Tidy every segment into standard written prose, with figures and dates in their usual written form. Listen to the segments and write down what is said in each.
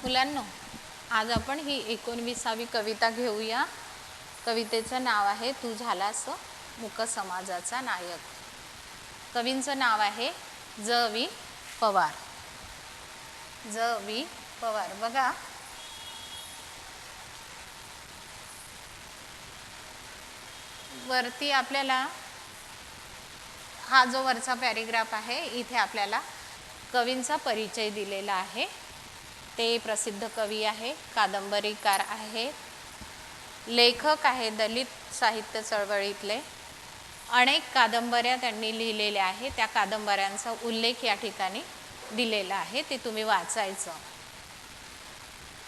मुलांनो, आज आपण ही 19वी कविता घेऊया. कवितेचं नाव आहे तू झालास मूक समाजाचा नायक. कवींचं नाव आहे ज.वी. पवार. ज.वी. पवार. बघा, वरती आपल्याला हा जो वरचा पॅरेग्राफ आहे, इथे आपल्याला कवींचा परिचय दिलेला आहे. ते प्रसिद्ध कवी आहे, कादंबरीकार आहे, लेखक आहे, दलित साहित्य चळवळीतले अनेक कादंबऱ्या त्यांनी लिहिलेल्या आहे. त्या कादंबऱ्यांचा उल्लेख या ठिकाणी दिलेला आहे, ते तुम्ही वाचायचं.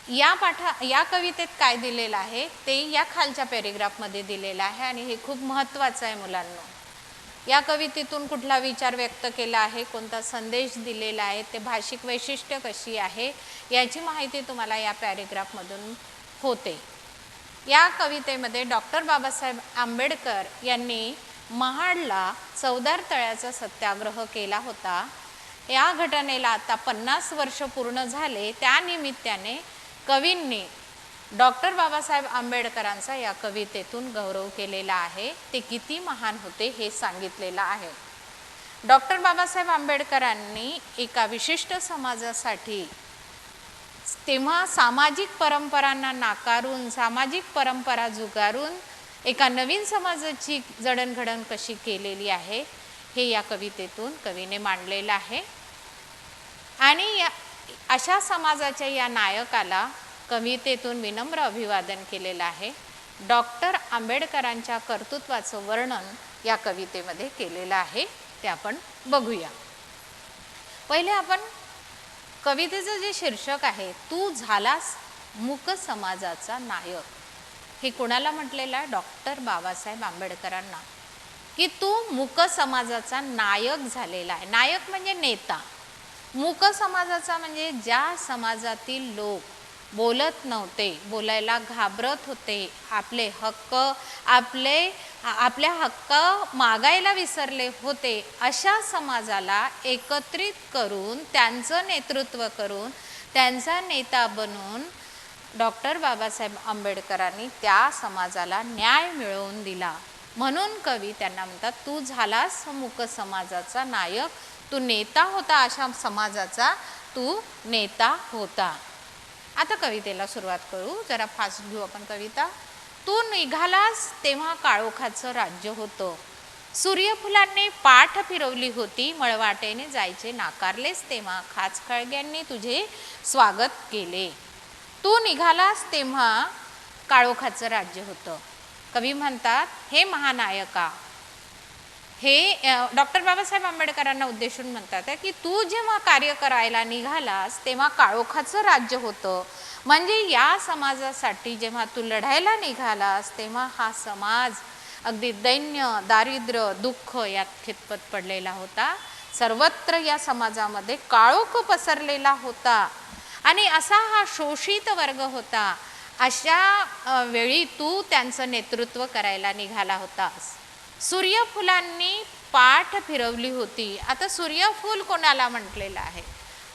या कवितेत काय दिलेलं आहे ते या खालच्या पॅरेग्राफमध्ये दिलेलं आहे आणि हे खूप महत्त्वाचं आहे मुलांनो. या कवितेतून कुठला विचार व्यक्त केला आहे, कोणता संदेश दिलेला आहे, ते भाषिक वैशिष्ट्य कशी आहे याची माहिती तुम्हाला या पॅरेग्राफमधून होते. या कवितेमध्ये डॉक्टर बाबासाहेब आंबेडकर यांनी महाडला चवदार तळ्याचा सत्याग्रह केला होता. या घटनेला आता 50 वर्ष पूर्ण झाले. त्यानिमित्ताने कवींनी डॉक्टर बाबासाहेब आंबेडकरांचा या कवितेतून गौरव केलेला आहे. ते किती महान होते हे सांगितलेलं आहे. डॉक्टर बाबासाहेब आंबेडकरांनी एका विशिष्ट समाजासाठी तेव्हा सामाजिक परंपरांना नाकारून, सामाजिक परंपरा जुगारून एका नवीन समाजाची जडणघडण कशी केलेली आहे हे या कवितेतून कवीने मांडलेलं आहे. आणि अशा समाजाच्या या नायकाला कवितेतून विनम्र अभिवादन केलेलं आहे. डॉक्टर आंबेडकरांच्या कर्तृत्वाचं वर्णन या कवितेमध्ये केलेलं आहे, ते आपण बघूया. पहिले आपण कवितेचं जे शीर्षक आहे, तू झालास मूक समाजाचा नायक, हे कोणाला म्हटलेलं आहे? डॉक्टर बाबासाहेब आंबेडकरांना, की तू मूक समाजाचा नायक झालेला आहे. नायक म्हणजे नेता. मूक समाजाचा म्हणजे ज्या समाजातील लोक बोलत नव्हते, बोलायला घाबरत होते, आपले हक्क आपल्या हक्क मागायला विसरले होते, अशा समाजाला एकत्रित करून, त्यांचं नेतृत्व करून, त्यांचा नेता बनून डॉक्टर बाबासाहेब आंबेडकरांनी त्या समाजाला न्याय मिळवून दिला. म्हणून कवी त्यांना म्हणतात, तू झालास मूक समाजाचा नायक. तू नेता होता, अशा समाजाचा तू नेता होता. आता कवितेला सुरुवात करू. जरा फास्ट घेऊ आपण कविता. तू निघालास तेव्हा काळोखाचं राज्य होतं, सूर्यफुलांनी पाठ फिरवली होती, मळवाटेने जायचे नाकारलेस तेव्हा खाचखळग्यांनी तुझे स्वागत केले. तू निघालास तेव्हा काळोखाचं राज्य होतं. कवी म्हणतात, हे महानायका, हे डॉक्टर बाबासाहेब आंबेडकरांना उद्देशून म्हणतात की तू जेव्हा कार्य करायला निघालास तेव्हा काळोखाचं राज्य होतं. म्हणजे या समाजासाठी जेव्हा तू लढायला निघालास तेव्हा हा समाज अगदी दैन्य, दारिद्र्य, दुःख यात खितपत पडलेला होता. सर्वत्र या समाजामध्ये काळोख पसरलेला होता आणि असा हा शोषित वर्ग होता. अशा वेळी तू त्यांचं नेतृत्व करायला निघाला होतास. सूर्यफुलांनी पाठ फिरवली होती. आता सूर्यफूल कोणाला म्हटलेलं आहे?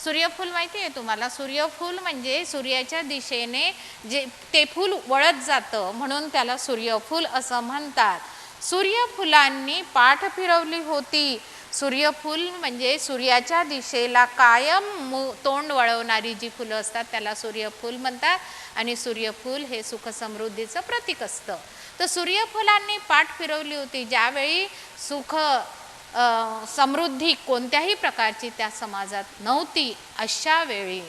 सूर्यफूल माहिती आहे तुम्हाला? सूर्यफूल म्हणजे सूर्याच्या दिशेने जे ते फूल वळत जातं म्हणून त्याला सूर्यफूल असं म्हणतात. सूर्यफुलांनी पाठ फिरवली होती. सूर्यफूल म्हणजे सूर्याच्या दिशेला कायम तोंड वळवणारी जी फुलं असतात त्याला सूर्यफूल म्हणतात. आणि सूर्यफूल हे सुख समृद्धीचं प्रतीक असतं. तर सूर्यफुलांनी पाठ फिरवली होती. ज्यावेळी सुख समृद्धी कोणत्याही प्रकारची त्या समाजात नव्हती, अशा वेळी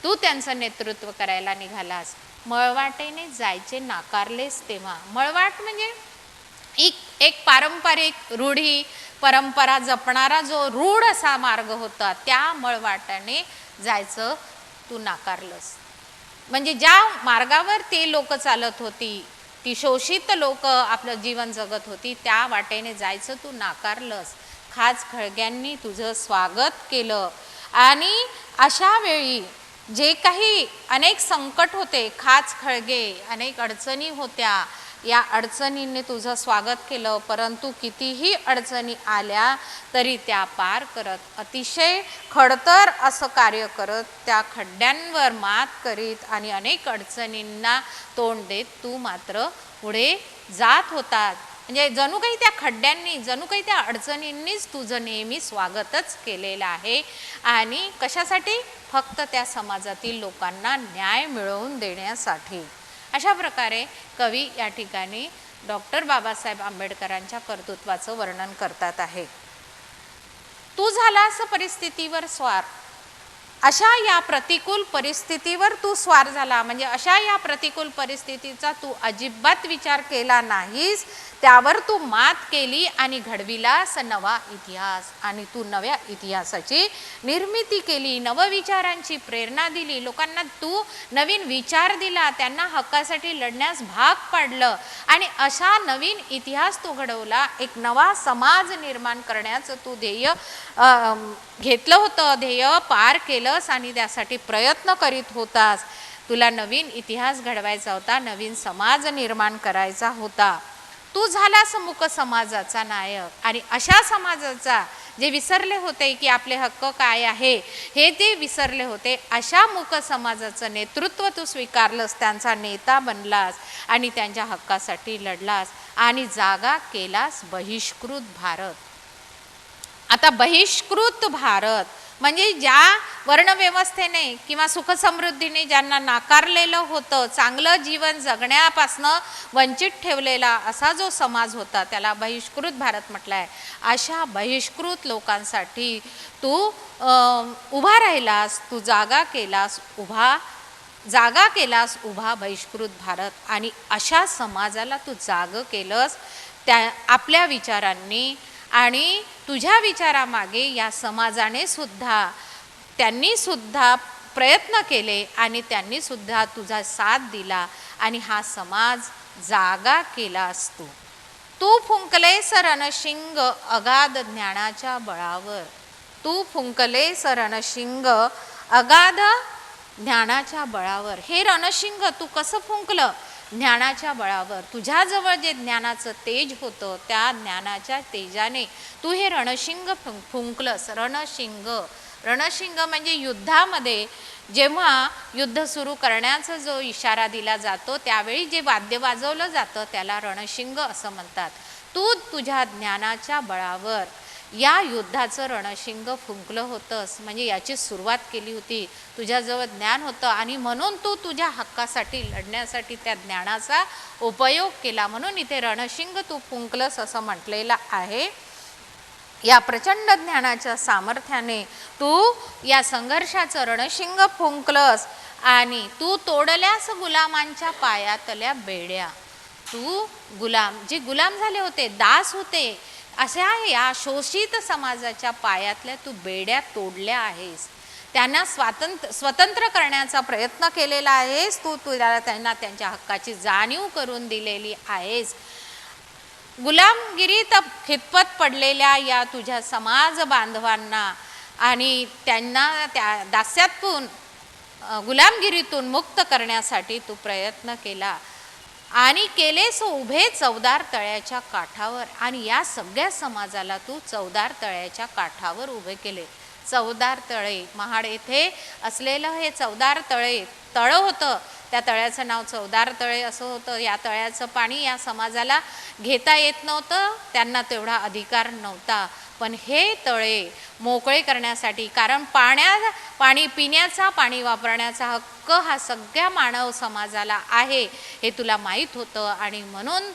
तू त्यांचं नेतृत्व करायला निघालास. मळवाटेने जायचे नाकारलेस तेव्हा. मळवाट म्हणजे एक पारंपरिक रूढी परंपरा जपणारा जो रूढ असा मार्ग होता, त्या मळवाटाने जायचं तू नाकारलंस. म्हणजे ज्या मार्गावर ते लोक चालत होती, ती शोषित लोक आपलं जीवन जगत होती, त्या वाटेने जायचं तू नाकारलंस. खाचखळग्यांनी तुझं स्वागत केलं. आणि अशा वेळी जे काही अनेक संकट होते, खाचखळगे, अनेक अडचणी होत्या, या अडचणींनी तुझं स्वागत केलं, परंतु कितीही अडचणी आल्या तरी त्या पार करत अतिशय खडतर असं कार्य करत त्या खड्ड्यांवर मात करीत आणि अनेक अडचणींना तोंड देत तू मात्र पुढे जात होतात. म्हणजे जणू काही त्या खड्ड्यांनी, जणू काही त्या अडचणींनीच तुझं नेहमी स्वागतच केलेलं आहे. आणि कशासाठी? फक्त त्या समाजातील लोकांना न्याय मिळवून देण्यासाठी. अशा प्रकारे कवी या ठिकाणी डॉक्टर बाबासाहेब आंबेडकरांच्या कर्तृत्वाचं वर्णन करतात आहे. तू झालास परिस्थितीवर स्वार. अशा या प्रतिकूल परिस्थितीवर तू स्वार झाला, म्हणजे अशा या प्रतिकूल परिस्थितीचा तू अजिबात विचार केला नाहीस, त्यावर तू मात केली आणि घडविलास नवा इतिहास. आणि तू नव्या इतिहासाची निर्मिती केली, नवविचारांची प्रेरणा दिली, लोकांना तू नवीन विचार दिला, त्यांना हक्कासाठी लढण्यास भाग पाडलं आणि अशा नवीन इतिहास तू घडवला. एक नवा समाज निर्माण करण्याचं तू ध्येय घेतलं होतं, ध्येय पार केलंस आणि त्यासाठी प्रयत्न करीत होतास. तुला नवीन इतिहास घडवायचा होता, नवीन समाज निर्माण करायचा होता. तू झालास मूक समाजाचा नायक आणि अशा समाजाचा, जे विसरले होते की आपले हक्क काय आहे हे ते विसरले होते, अशा मूक समाजाचं नेतृत्व तू स्वीकारलंस, त्यांचा नेता बनलास आणि त्यांच्या हक्कासाठी लढलास आणि जागा केलास बहिष्कृत भारत. आता बहिष्कृत भारत म्हणजे ज्या वर्णव्यवस्थेने किंवा सुखसमृद्धीने ज्यांना नाकारलेलं होतं, चांगलं जीवन जगण्यापासनं वंचित ठेवलेला असा जो समाज होता त्याला बहिष्कृत भारत म्हटलं आहे. अशा बहिष्कृत लोकांसाठी तू उभा राहिलास, तू जागा केलास उभा बहिष्कृत भारत. आणि अशा समाजाला तू जागं केलंस त्या आपल्या विचारांनी. आणि तुझ्या विचारामागे या समाजाने सुद्धा, त्यांनी सुद्धा प्रयत्न केले आणि त्यांनी सुद्धा तुझा साथ दिला आणि हा समाज जागा केलास तू. तू फुंकलेस रणशिंग अगाध ज्ञानाच्या बळावर. तू फुंकलेस रणशिंग अगाध ज्ञानाच्या बळावर. हे रणशिंग तू कसं फुंकलं? ज्ञानाच्या बळावर. तुझ्याजवळ जे ज्ञानाचं तेज होतं त्या ज्ञानाच्या तेजाने तू हे रणशिंग फुंकलंस. रणशिंग म्हणजे युद्धामध्ये जेव्हा युद्ध सुरू करण्याचा जो इशारा दिला जातो त्यावेळी जे वाद्य वाजवलं जातं त्याला रणशिंग असं म्हणतात. तू तुझ्या ज्ञानाच्या बळावर या युद्धाचं रणशिंग फुंकलं होतंस, म्हणजे याची सुरुवात केली होती. तुझ्याजवळ ज्ञान होतं आणि म्हणून तू तुझ्या हक्कासाठी लढण्यासाठी त्या ज्ञानाचा उपयोग केला, म्हणून इथे रणशिंग तू फुंकलंस असं म्हटलेलं आहे. या प्रचंड ज्ञानाच्या सामर्थ्याने तू या संघर्षाचं रणशिंग फुंकलंस आणि तू तोडल्यास गुलामांच्या पायातल्या बेड्या. तू जे गुलाम झाले होते, दास होते, अशा या शोषित समाजाच्या पायातल्या तू बेड्या तोडल्या आहेस. त्यांना स्वतंत्र करण्याचा प्रयत्न केलेला आहेस. तू त्यांना त्यांच्या हक्काची जाणीव करून दिलेली आहेस. गुलामगिरीत खितपत पडलेल्या या तुझ्या समाज बांधवांना आणि त्यांना त्या दास्यातून, गुलामगिरीतून मुक्त करण्यासाठी तू प्रयत्न केला आणि केलेस उभे चवदार तळ्याच्या काठावर. आणि या सगळ्या समाजाला तू चवदार तळ्याच्या काठावर उभे केले. चवदार तळे, महाड येथे असलेलं हे चवदार तळं होतं. त्या तळ्याचं नाव चवदार तळे असं होतं. या तळ्याचं पाणी या समाजाला घेता येत नव्हतं, त्यांना तेवढा अधिकार नव्हता. पण हे तळे मोकळे करण्यासाठी, कारण पिण्याचा पाणी वापरण्याचा हक्क हा सगळ्या मानव समाजाला आहे हे तुला माहीत होतं आणि म्हणून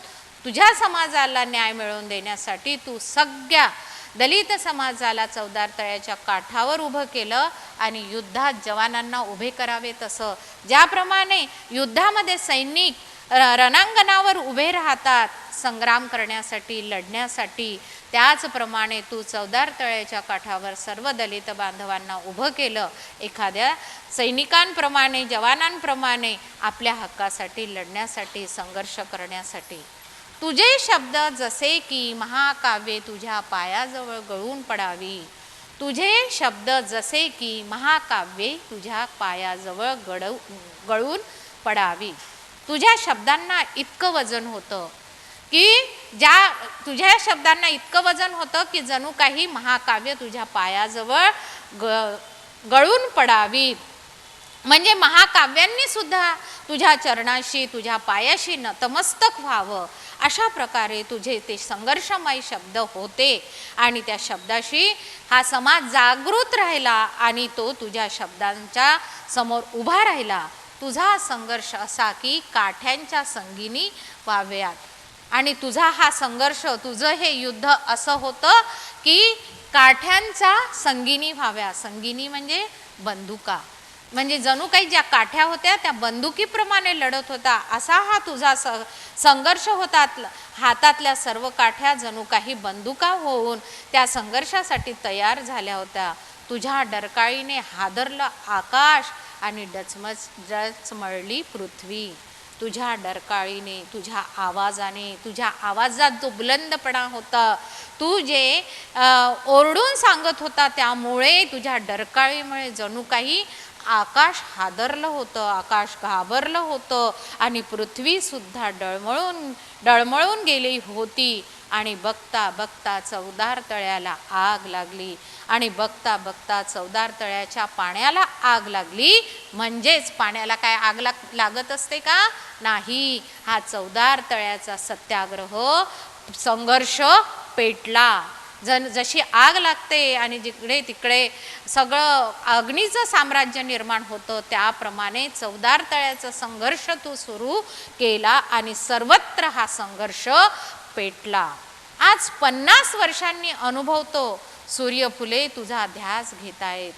तुझ्या समाजाला न्याय मिळवून देण्यासाठी तू सगळ्या दलित समाजाला चवदार तळ्याच्या काठावर उभं केलं आणि युद्धात जवानांना उभे करावे तसं ज्याप्रमाणे युद्धामध्ये सैनिक रणांगणावर उभे राहतात संग्राम करण्यासाठी, लढण्यासाठी, त्याचप्रमाणे तू चवदार तळ्याच्या काठावर सर्व दलित बांधवांना उभं केलं. एखाद्या सैनिकांप्रमाणे, जवानांप्रमाणे आपल्या हक्कासाठी लढण्यासाठी, संघर्ष करण्यासाठी. तुझे शब्द जसे की महाकाव्ये तुझ्या पायाजवळ गळून पडावी. तुझे शब्द जसे की महाकाव्ये तुझ्या पायाजवळ गळून पडावी. तुझ्या शब्दांना इतकं वजन होतं की तुझ्या शब्दांना इतकं वजन होतं की जणू काही महाकाव्य तुझ्या पायाजवळ गळून पडावीत. म्हणजे महाकाव्यांनी सुद्धा तुझ्या चरणाशी तुझ्या पायाशी नतमस्तक व्हावं अशा प्रकारे तुझे ते संघर्षमय शब्द होते. आणि त्या शब्दाशी हा समाज जागृत राहिला आणि तो तुझ्या शब्दांच्या समोर उभा राहिला. तुझा संघर्ष असा की काठ्यांच्या संगीनी व्हाव्यात. आणि तुझा हा संघर्ष, तुझं हे युद्ध असं होतं की काठ्यांच्या संगीनी व्हाव्या. संगीनी म्हणजे बंदुका, म्हणजे जणू काही ज्या काठ्या होत्या त्या बंदुकीप्रमाणे लढत होता असा हा तुझा संघर्ष होता. हातातल्या सर्व काठ्या जणू काही बंदुका होऊन त्या संघर्षासाठी तयार झाल्या होत्या. तुझ्या डरकाळीने हादरलं आकाश आणि डचमळली पृथ्वी. तुझ्या डरकाळीने, तुझ्या आवाजाने, तुझ्या आवाजात जो बुलंदपणा होता, तू जे ओरडून सांगत होता, त्यामुळे तुझ्या डरकाळीमुळे जणू काही आकाश हादरलं होतं, आकाश घाबरलं होतं आणि पृथ्वीसुद्धा डळमळून गेली होती. आणि बघता बघता चवदार तळ्याला आग लागली. आणि बघता बघता चवदार तळ्याच्या पाण्याला आग लागली. म्हणजेच पाण्याला काय आग लागत असते का? नाही. हा चवदार तळ्याचा सत्याग्रह संघर्ष पेटला. जशी आग लागते आणि जिकडे तिकडे सगळं अग्नीचं साम्राज्य निर्माण होतं, त्याप्रमाणे चवदार तळ्याचा संघर्ष तू सुरू केला आणि सर्वत्र हा संघर्ष पेटला. आज 50 वर्षांनी अनुभवतो सूर्यफुले तुझा ध्यास घेतायत.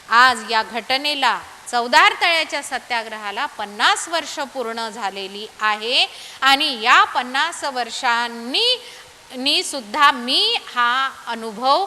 आज या घटनेला, चवदार तळ्याच्या सत्याग्रहाला 50 वर्ष पूर्ण झालेली आहे. आणि या 50 वर्षांनी सुद्धा मी हा अनुभव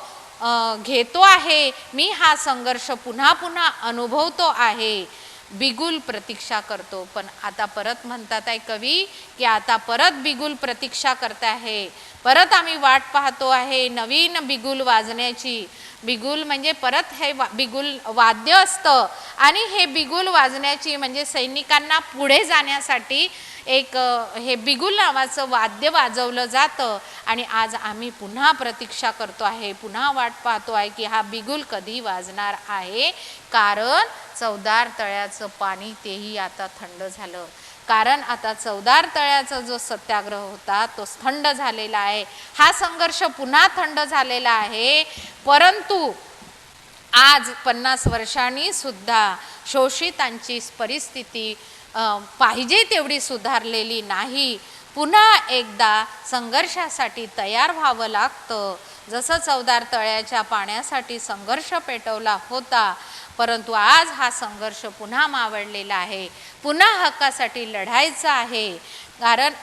घेतो आहे. मी हा संघर्ष पुन्हा पुन्हा अनुभवतो आहे. बिगुल प्रतीक्षा करतो. पण आता परत म्हणतात आहे कवी की आता परत बिगुल प्रतीक्षा करते आहे. परत आम्ही वाट पाहतो आहे नवीन बिगुल वाजण्याची. बिगुल म्हणजे परत हे बिगुल वाद्य असतं आणि हे बिगुल वाजण्याची म्हणजे सैनिकांना पुढे जाण्यासाठी एक हे बिगुल नावाचं वाद्य वाजवलं जातं. आणि आज आम्ही पुन्हा प्रतीक्षा करतो आहे, पुन्हा वाट पाहतो आहे की हा बिगुल कधी वाजणार आहे. कारण चवदार तळ्याचं पाणी तेही आता थंड झालं. कारण आता चवदार तळ्याचा जो सत्याग्रह होता तो थंड झालेला आहे. हा संघर्ष पुन्हा थंड झालेला आहे. परंतु आज 50 वर्षांनी सुद्धा शोषितांची परिस्थिती पाहिजे तेवढी सुधारलेली नाही. पुन्हा एकदा संघर्षासाठी तयार व्हावं लागतं. जसं चवदार तळ्याच्या पाण्यासाठी संघर्ष पेटवला होता, परंतु आज हा संघर्ष पुन्हा मावळलेला आहे. पुन्हा हक्कासाठी लढायचं आहे. कारण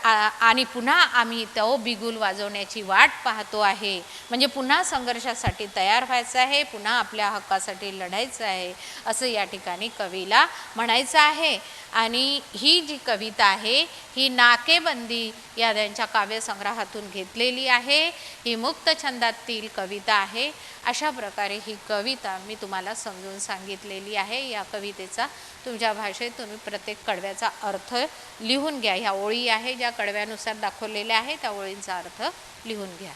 आणि पुन्हा आम्ही तो बिगुल वाजवण्याची वाट पाहतो आहे. म्हणजे पुन्हा संघर्षासाठी तयार व्हायचं आहे, पुन्हा आपल्या हक्कासाठी लढायचं आहे असं या ठिकाणी कवीला म्हणायचं आहे. आणि ही जी कविता आहे ही नाकेबंदी या त्यांच्या काव्यसंग्रहातून घेतलेली आहे. ही मुक्त छंदातील कविता आहे. अशा प्रकारे ही कविता मी तुम्हाला समजून सांगितलेली आहे. या कवितेचा तुमच्या भाषेत तुम्ही प्रत्येक कडव्याचा अर्थ लिहून घ्या. ह्या ओळी आहे ज्या कडव्यानुसार दाखवलेल्या आहेत त्या ओळींचा अर्थ लिहून घ्या.